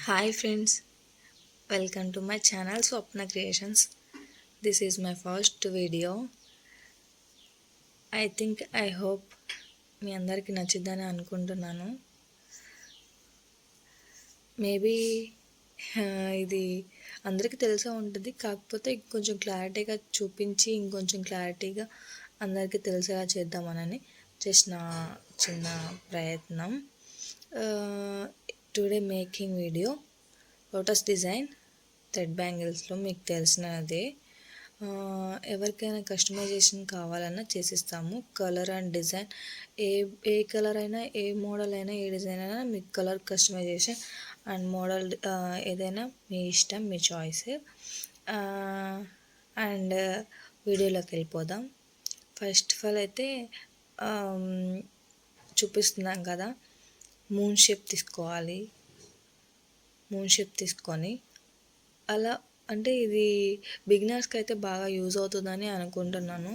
Hi friends, welcome to my channel Swapna Creations. This is my first video. I hope మీ అందరికి నచ్చిద్దని అనుకుంటున్నాను. Maybe ఇది అందరికీ తెలిసే ఉంటుంది, కాకపోతే కొంచెం క్లారిటీగా చూపించి ఇంకొంచెం క్లారిటీగా అందరికీ తెలిసేలా చేద్దామనని జస్ట్ నా చిన్న ప్రయత్నం. Today making video lotus design thread బ్యాంగిల్స్లో మీకు తెలిసినదే. ఎవరికైనా కస్టమైజేషన్ కావాలన్నా చేసిస్తాము. కలర్ అండ్ డిజైన్ ఏ కలర్ అయినా, ఏ మోడల్ అయినా, ఏ డిజైన్ అయినా మీకు కలర్ కస్టమైజేషన్ అండ్ మోడల్ ఏదైనా మీ ఇష్టం, మీ చాయిస్. అండ్ వీడియోలోకి వెళ్ళిపోదాం. ఫస్ట్ ఆఫ్ ఆల్ అయితే చూపిస్తున్నాం కదా, మూన్ షేప్ తీసుకోవాలి. మూన్ షేప్ తీసుకొని అలా, అంటే ఇది బిగినర్స్కి అయితే బాగా యూజ్ అవుతుందని అనుకుంటున్నాను.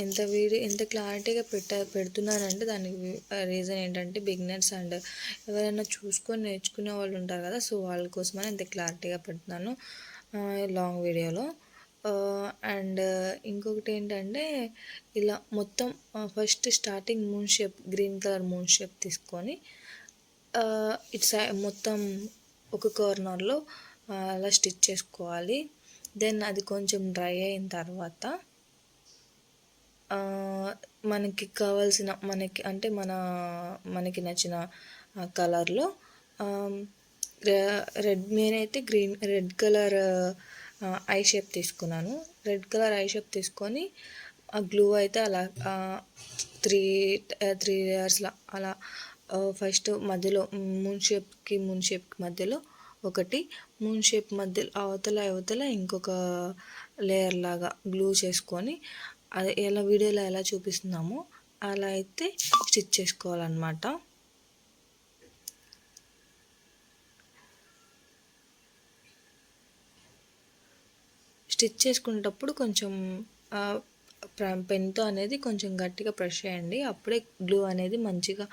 ఇంత క్లారిటీగా పెడుతున్నానంటే దానికి రీజన్ ఏంటంటే బిగినర్స్ అండ్ ఎవరైనా చూసుకొని నేర్చుకునే వాళ్ళు ఉంటారు కదా, సో వాళ్ళ కోసమని ఇంత క్లారిటీగా పెడుతున్నాను లాంగ్ వీడియోలో. అండ్ ఇంకొకటి ఏంటంటే ఇలా మొత్తం first starting moon shape, green colour moon shape తీసుకొని ఇట్స్ మొత్తం ఒక కార్నర్లో అలా స్టిచ్ చేసుకోవాలి. దెన్ అది కొంచెం డ్రై అయిన తర్వాత మనకి కావాల్సిన మనకి నచ్చిన కలర్లో నేనైతే రెడ్ కలర్ ఐ షేప్ తీసుకున్నాను. రెడ్ కలర్ ఐ షేప్ తీసుకొని ఆ గ్లూ అయితే అలా త్రీ లేయర్స్లో అలా ఫస్ట్ మధ్యలో మూన్ షేప్కి మధ్యలో ఒకటి, మూన్ షేప్ మధ్యలో అవతల ఇంకొక లేయర్ లాగా గ్లూ చేసుకొని అది వీడియోలో ఎలా చూపిస్తున్నామో అలా అయితే స్టిచ్ చేసుకోవాలన్నమాట. స్టిచ్ చేసుకునేటప్పుడు కొంచెం పెన్తో అనేది కొంచెం గట్టిగా ప్రెస్ చేయండి, అప్పుడే గ్లూ అనేది మంచిగా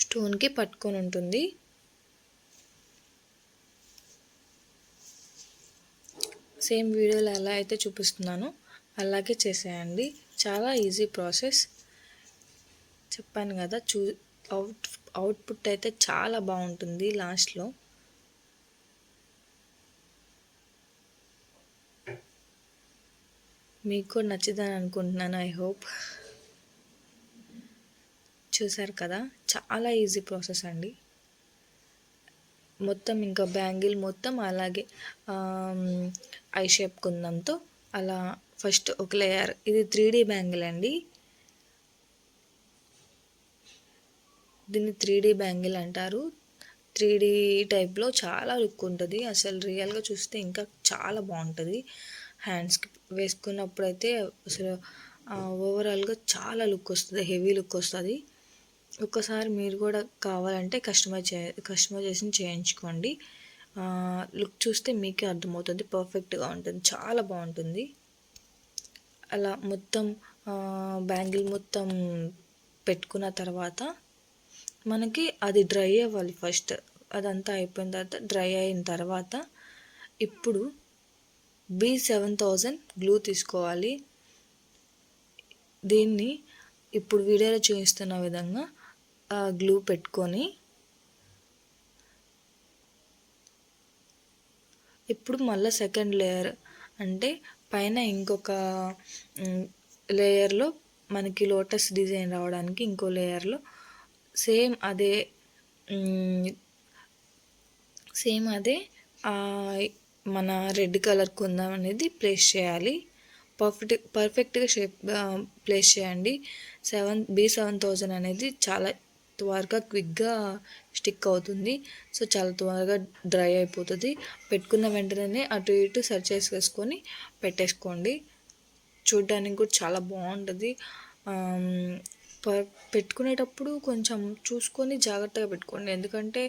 స్టోన్కి పట్టుకొని ఉంటుంది. సేమ్ వీడియోలో ఎలా అయితే చూపిస్తున్నానో అలాగే చేసేయండి. చాలా ఈజీ ప్రాసెస్. చెప్పాను కదా, అవుట్పుట్ అయితే చాలా బాగుంటుంది లాస్ట్లో. మీకు కూడా నచ్చుదని అనుకుంటున్నాను. I hope. చూసారు కదా, చాలా ఈజీ ప్రాసెస్ అండి. మొత్తం ఇంకా బ్యాంగిల్ మొత్తం అలాగే ఐ షేప్ కుందంతో అలా ఫస్ట్ ఒక లేయర్. ఇది 3D బ్యాంగిల్ అండి. దీన్ని 3D బ్యాంగిల్ అంటారు. 3D టైప్లో చాలా లుక్ ఉంటుంది. అసలు రియల్గా చూస్తే ఇంకా చాలా బాగుంటుంది. హ్యాండ్స్కి వేసుకున్నప్పుడు అయితే అసలు ఓవరాల్గా చాలా లుక్ వస్తుంది, హెవీ లుక్ వస్తుంది. ఒక్కసారి మీరు కూడా కావాలంటే కస్టమైజేషన్ చేయించుకోండి. లుక్ చూస్తే మీకే అర్థమవుతుంది, పర్ఫెక్ట్గా ఉంటుంది, చాలా బాగుంటుంది. అలా మొత్తం బ్యాంగిల్ మొత్తం పెట్టుకున్న తర్వాత మనకి అది డ్రై అవ్వాలి. ఫస్ట్ అదంతా అయిపోయిన తర్వాత, డ్రై అయిన తర్వాత ఇప్పుడు B7000 గ్లూ తీసుకోవాలి. దీన్ని ఇప్పుడు వీడియోలో చూపిస్తున్న విధంగా గ్లూ పెట్టుకొని ఇప్పుడు మళ్ళీ సెకండ్ లేయర్, అంటే పైన ఇంకొక లేయర్లో మనకి లోటస్ డిజైన్ రావడానికి ఇంకో లేయర్లో సేమ్ అదే మన రెడ్ కలర్ కుందం అనేది ప్లేస్ చేయాలి. పర్ఫెక్ట్గా షేప్ ప్లేస్ చేయండి. B7000 అనేది చాలా త్వరగా క్విక్గా స్టిక్ అవుతుంది. సో చాలా త్వరగా డ్రై అయిపోతుంది. పెట్టుకున్న వెంటనే అటు ఇటు సర్చ్ చేసుకొని పెట్టేసుకోండి. చూడ్డానికి కూడా చాలా బాగుంటుంది. పెట్టుకునేటప్పుడు కొంచెం చూసుకొని జాగ్రత్తగా పెట్టుకోండి, ఎందుకంటే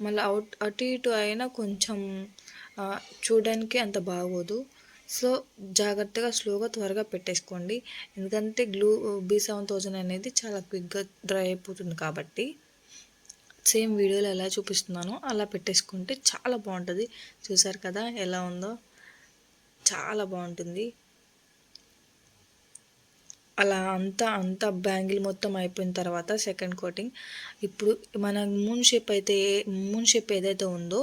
మళ్ళీ అటు ఇటు అయినా కొంచెం చూడడానికి అంత బాగోదు. సో జాగ్రత్తగా స్లోగా త్వరగా పెట్టేసుకోండి, ఎందుకంటే B7000 అనేది చాలా క్విక్గా డ్రై అయిపోతుంది కాబట్టి. సేమ్ వీడియోలో ఎలా చూపిస్తున్నానో అలా పెట్టేసుకుంటే చాలా బాగుంటుంది. చూసారు కదా ఎలా ఉందో, చాలా బాగుంటుంది. అలా అంతా బ్యాంగిల్ మొత్తం అయిపోయిన తర్వాత సెకండ్ కోటింగ్, ఇప్పుడు మన మూన్ షేప్ ఏదైతే ఉందో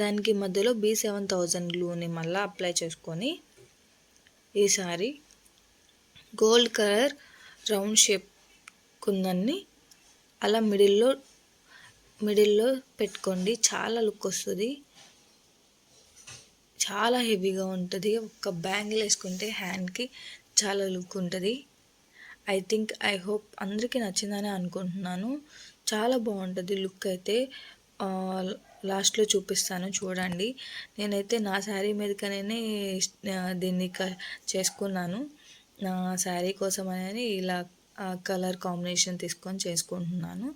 దానికి మధ్యలో B7000 గ్లూని మళ్ళీ అప్లై చేసుకొని ఈసారి గోల్డ్ కలర్ రౌండ్ షేప్ కుందన్ని అలా మిడిల్లో పెట్టుకోండి. చాలా లుక్ వస్తుంది, చాలా హెవీగా ఉంటుంది. ఒక బ్యాంగిల్ వేసుకుంటే హ్యాండ్కి చాలా లుక్ ఉంటుంది. ఐ హోప్ అందరికీ నచ్చిందని అనుకుంటున్నాను. చాలా బాగుంటుంది లుక్ అయితే. లాస్ట్లో చూపిస్తాను చూడండి. నేనైతే నా శారీ మీదకనే దీన్ని చేసుకున్నాను. నా శారీ కోసం అనేది ఇలా కలర్ కాంబినేషన్ తీసుకొని చేసుకుంటున్నాను.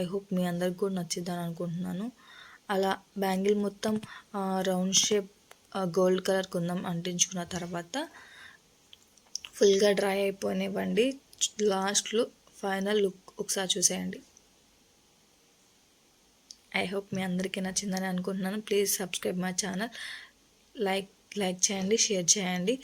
ఐ హోప్ మీ అందరికి కూడా నచ్చిద్దని అనుకుంటున్నాను. అలా బ్యాంగిల్ మొత్తం రౌండ్ షేప్ గోల్డ్ కలర్ కుందం అంటించుకున్న తర్వాత ఫుల్గా డ్రై అయిపోనివ్వండి. లాస్ట్లో ఫైనల్ లుక్ ఒకసారి చూసేయండి. ఐ హోప్ మీ అందరికీ నచ్చిందని అనుకుంటున్నాను. Please subscribe my channel. Like చేయండి, షేర్ చేయండి.